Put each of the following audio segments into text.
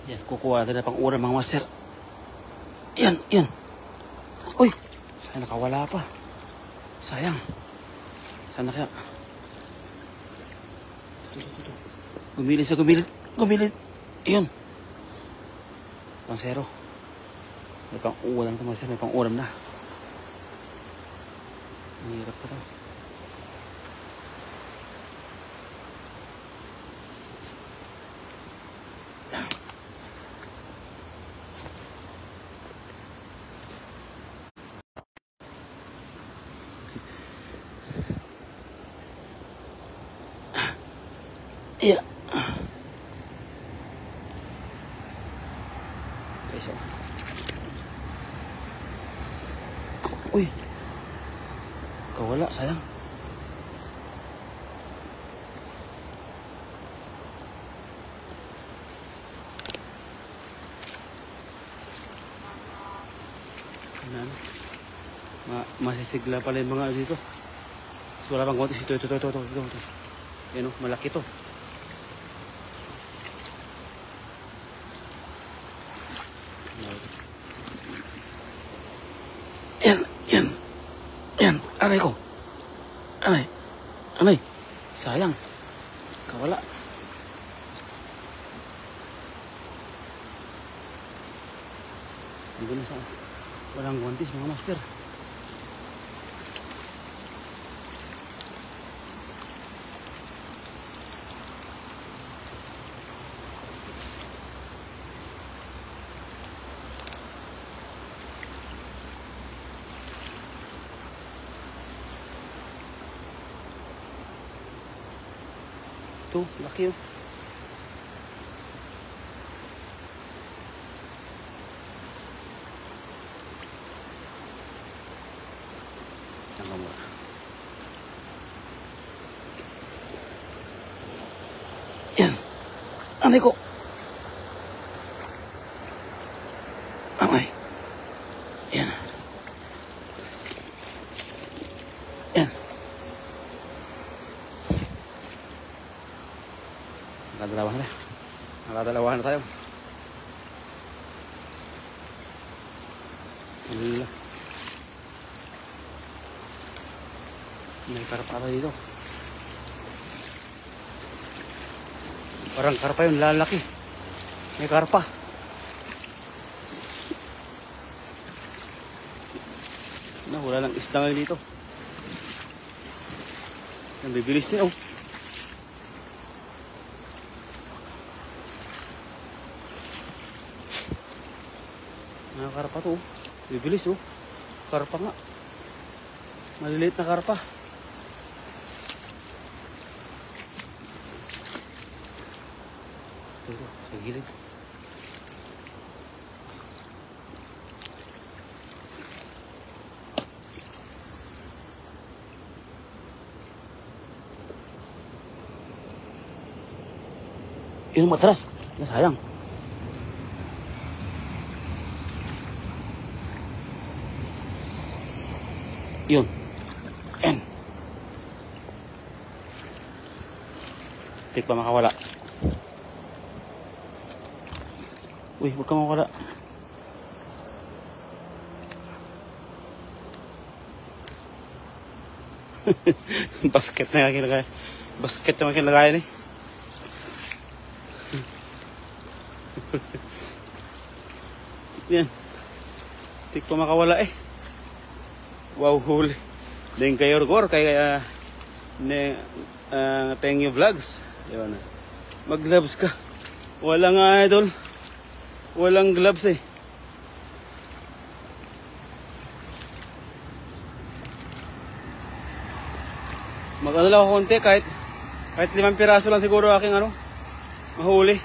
Yan, kukuha natin na pang ulam mga master. Yan, yan. Uy, ay nakawala pa. Sayang. Sana kaya. Ito. Gumilid sa gumilid. Gumilid. Ayun. Pansero. May pang ulam na master. May pang ulam na. Ang hirap pa ito. Iya. Guys, oh. Uy. Kawala, sayang. Masisigla pala yung mga dito. So, wala pang konti. Ito. Yan o, malaki to. Yan. Aray ko. Anay. Sayang. Kawala. Hindi na sa walang guantes mga master. Ito, laki oh. Tanggal mo. Yan. Anay ko. Amay. Yan. Yan. Nakadalawahan na tayo. Alhamdulillah. May karpa dito. Parang karpa yun, lalaki. May karpa. Wala lang isda ngayon dito. Ang bibilis din oh. Karpa to oh. Bibilis oh. Karpa nga. Maliliit na karpa. Ito, sa gilid. Yung matras. Nasayang. Yun. N. Tik pa makawala. Uy, huwag ka makawala. Basket na yung kinagaya. Basket na yung kinagaya ni. Yan. Tik pa makawala eh. Wow, huli. Din kayo Orgor, kaya Tengyo Vlogs. Yun. Mag-gloves ka. Walang idol. Walang gloves eh. Mag-ano lang ako konti, kahit 5 piraso lang siguro aking mahuli.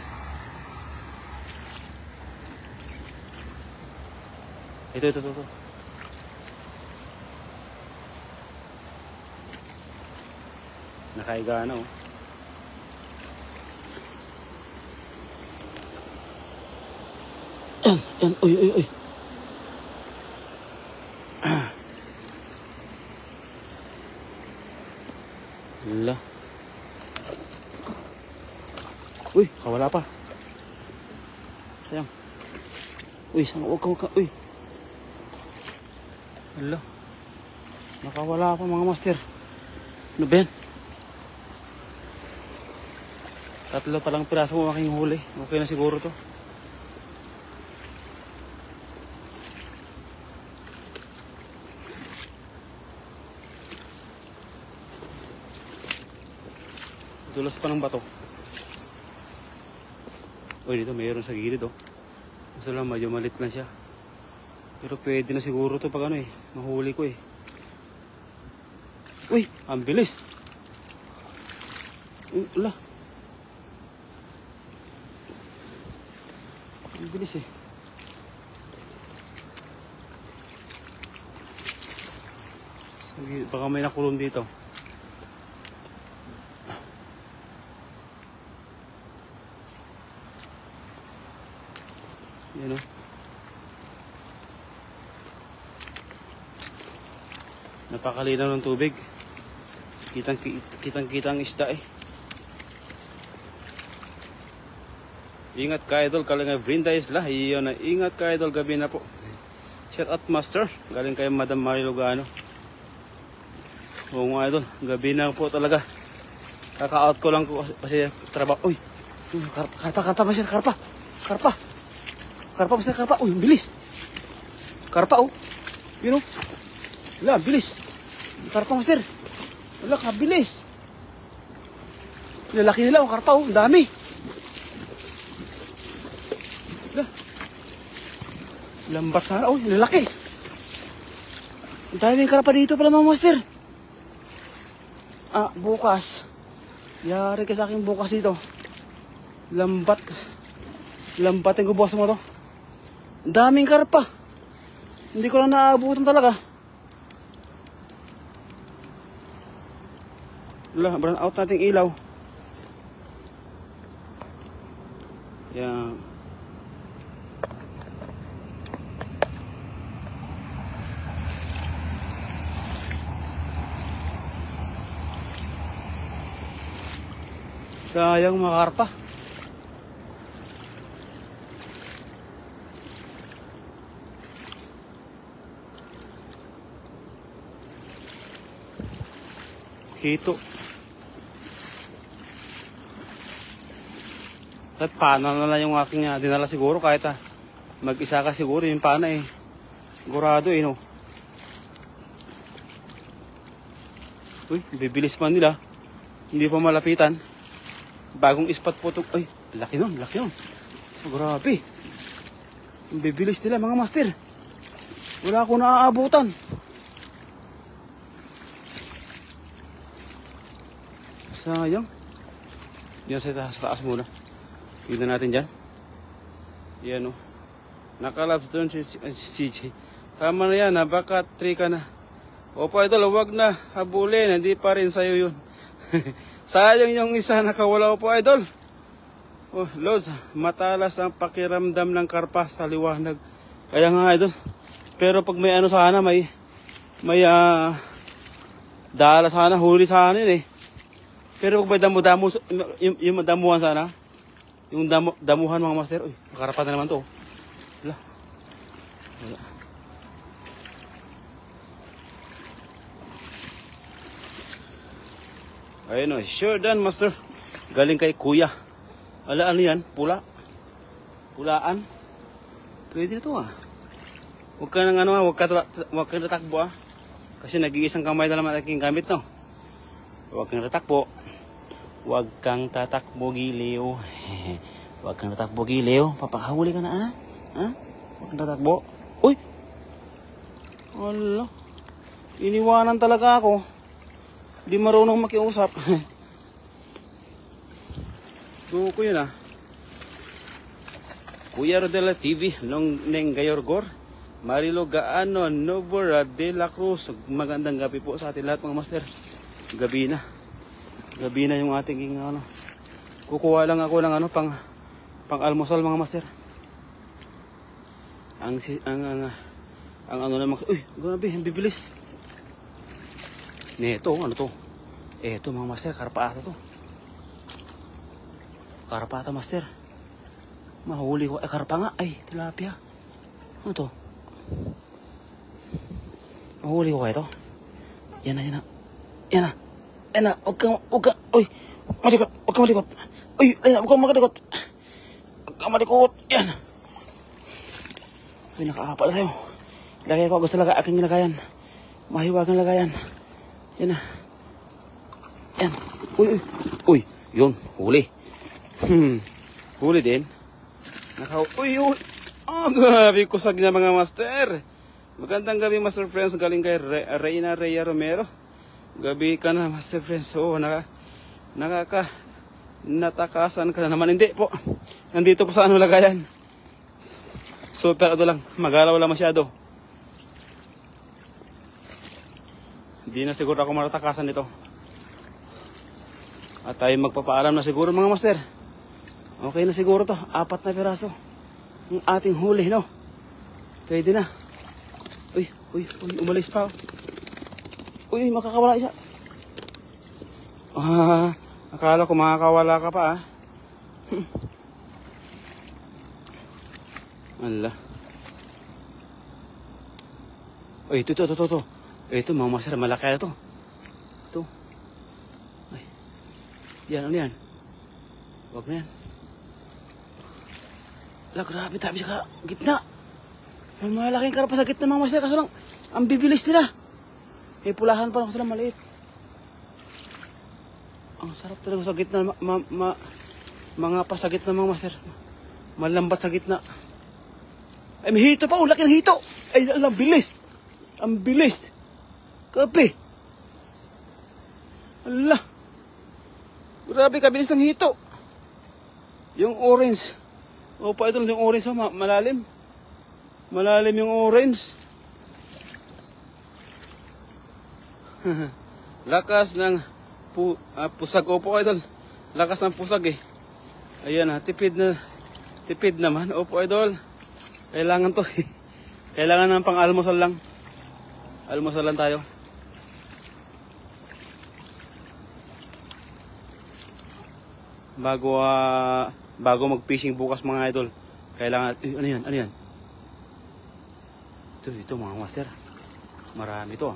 Ito. Nakaiga na oh. Yan. Uy. Wala. Uy, kawala pa. Sayang. Uy, huwag ka. Uy. Hala. Nakawala pa mga master. Ano ba yan? 3 pa lang piraso mo aking huli. Okay na siguro to. Dulas pa ng bato. Uy, dito mayroon sa gilid oh. Kaso lang medyo malit lang siya. Pero pwede na siguro to pag ano eh. Mahuli ko eh. Uy, ang bilis. Uy, ala. Ang bilis eh. Sige, baka may nakulong dito. Yan o. Napakalinaw ng tubig. Kitang-kita ang isda eh. Ingat ka idol, kalinga Brinda Isla. Iyon na, ingat ka idol, gabi na po. Shout out master, galing kay Madam Mari Lugano. Oo nga idol, gabi na po talaga. Kaka-out ko lang kasi trabaho. Uy, karpa master, karpa. Karpa master, karpa. Uy, bilis. Karpa oh. Yun oh. Wala, bilis. Karpa master. Wala, kabilis. Lalaki nila oh, karpa oh, dami. Wala. Lambat sana oh, lalaki. Ang daming karpa dito pala mga master. Bukas. Yari ka sa akin bukas dito. Lambat yung gubukas mo to. Ang daming karpa. Hindi ko lang naabutan talaga. Wala, burn out nating ilaw. Yan. Sayang mga karpa. Hito. At pana na lang yung aking dinala siguro kahit mag-isa ka siguro yung pana eh. Gurado eh no. Uy, bibilis man nila. Hindi pa malapitan. Bagong spot po ito. Ay, laki nun. Grabe. Bibilis nila mga master. Wala akong naaabutan. Sayang. Diyan sa taas muna. Tignan natin dyan. Yan o. Nakalabs doon si CJ. Tama na yan. Baka 3 ka na. Opo idol, huwag na habulin. Hindi pa rin sa'yo yun. Sayang yung isa nakawala po idol. Oh, Lods, matalas ang pakiramdam ng karpa sa liwanag. Kaya nga idol. Pero pag may ano sana, may dala sana, huli sana yun eh. Pero pag may damo-damo, yung damuhan sana, yung damuhan mga master, uy, makarapat na naman to. Wala. Ayun o, sure done master. Galing kay kuya. Ala, ano yan? Pulaan. Pwede na to Huwag ka nang ano huwag ka natakbo Kasi nag-iisang kamay na naman aking gamit no. Huwag kang natakbo. Huwag kang tatakbo giliw. Huwag kang tatakbo giliw. Papakahuli ka na Huwag kang tatakbo. Uy! Ala. Iniwanan talaga ako. Di marunong makiusap. Duko yun Kuya Rodela TV, Long Neng Gayorgor, Marilo Gaano, Novora de la Cruz. Magandang gabi po sa atin lahat mga master. Gabi na yung ating kukuha lang ako ng pang almusal mga master. Ang ano naman, uy, grabe, bibilis. Neto, ano to? Eto mga master, karpaata to. Karpaata master. Mahuli ko. Ay, karpa nga. Ay, tilapia. Ano to? Mahuli ko ito. Yan na, yan na. Yan na. Yan na. Huwag kang. Uy. Malikot. Huwag kang malikot. Uy. Ay, huwag kang malikot. Huwag kang malikot. Yan. Uy, nakakapa na tayo. Lagay ko. Gusto lagay. Aking lagayan. Mahiwagang lagayan. Yan na. Yan. Uy, uy. Uy. Yun. Huli. Huli din. Uy, uy. Oh, gabi kusag na mga master. Magandang gabi, Master Friends. Galing kay Reyna Rhea Romero. Gabi ka na, Master Friends. Oo, natakasan ka na naman. Hindi po. Nandito po sa ano lagayan. Super ano lang. Magalaw lang masyado. Hindi na siguro ako matatakasan nito. At tayo magpapaalam na siguro mga master. Okay na siguro to. 4 na piraso. Ang ating huli, no? Pwede na. Uy, umalis pa. Uy, makakawala isa. Akala ko makakawala ka pa, Allah. Uy, ito. Ito, mga master, malaki na to. Ito. Ay. Yan, ano yan? Huwag na yan. Ala, grabe, tabi sa gitna. May malaking karpa sa gitna, mga master. Kaso lang, ang bibilis nila. May pulahan pa lang sila maliit. Ang sarap talaga sa gitna. Mga pa sa gitna, mga master. Malambat sa gitna. Ay, may hito pa. Laki ng hito. Ay, ang bilis. Ang bilis. Kape. Ala. Grabe, kabilis ng hito. Yung orange. Opo, ito yung orange, malalim. Malalim yung orange. Lakas ng pusag. Opo, idol. Lakas ng pusag eh. Ayan tipid naman. Opo, idol. Kailangan to eh. Kailangan ng pang-almusal lang. Almusal lang tayo. Bago mag-fishing bukas mga idol, kailangan, ano yan? Ito mga master. Marami to.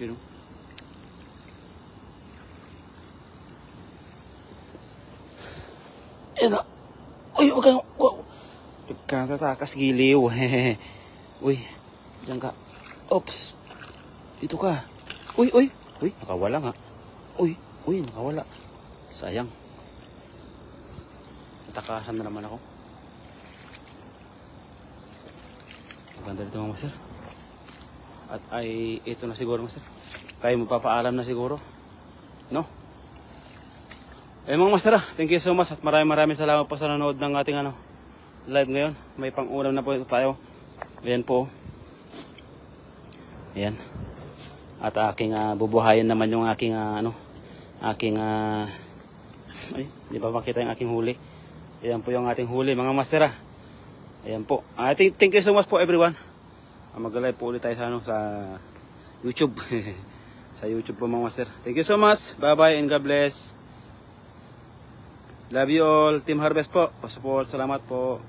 Yun. Yan na. Uy, huwag kang tatakas, giliw. Uy, diyan ka. Oops. Dito ka. Uy, nakawala nga. Uy, nakawala. Sayang. Natakasan na naman ako. Maganda dito mga master. At ay ito na siguro master. Tayo magpapaalam na siguro. No? Mga master, thank you so much. At maraming salamat po sa nanood ng ating live ngayon. May pang-ulam na po tayo. Ayan po. Ayan. At aking bubuhayin naman yung aking ay, di ba makita yung aking huli? Ayan po yung ating huli mga master. Ayan po. Thank you so much po everyone. Mag-live po ulit tayo sa YouTube. Sa YouTube po mga master. Thank you so much. Bye-bye and God bless. Love you all. Team Harvest po. Pasuport. Salamat po.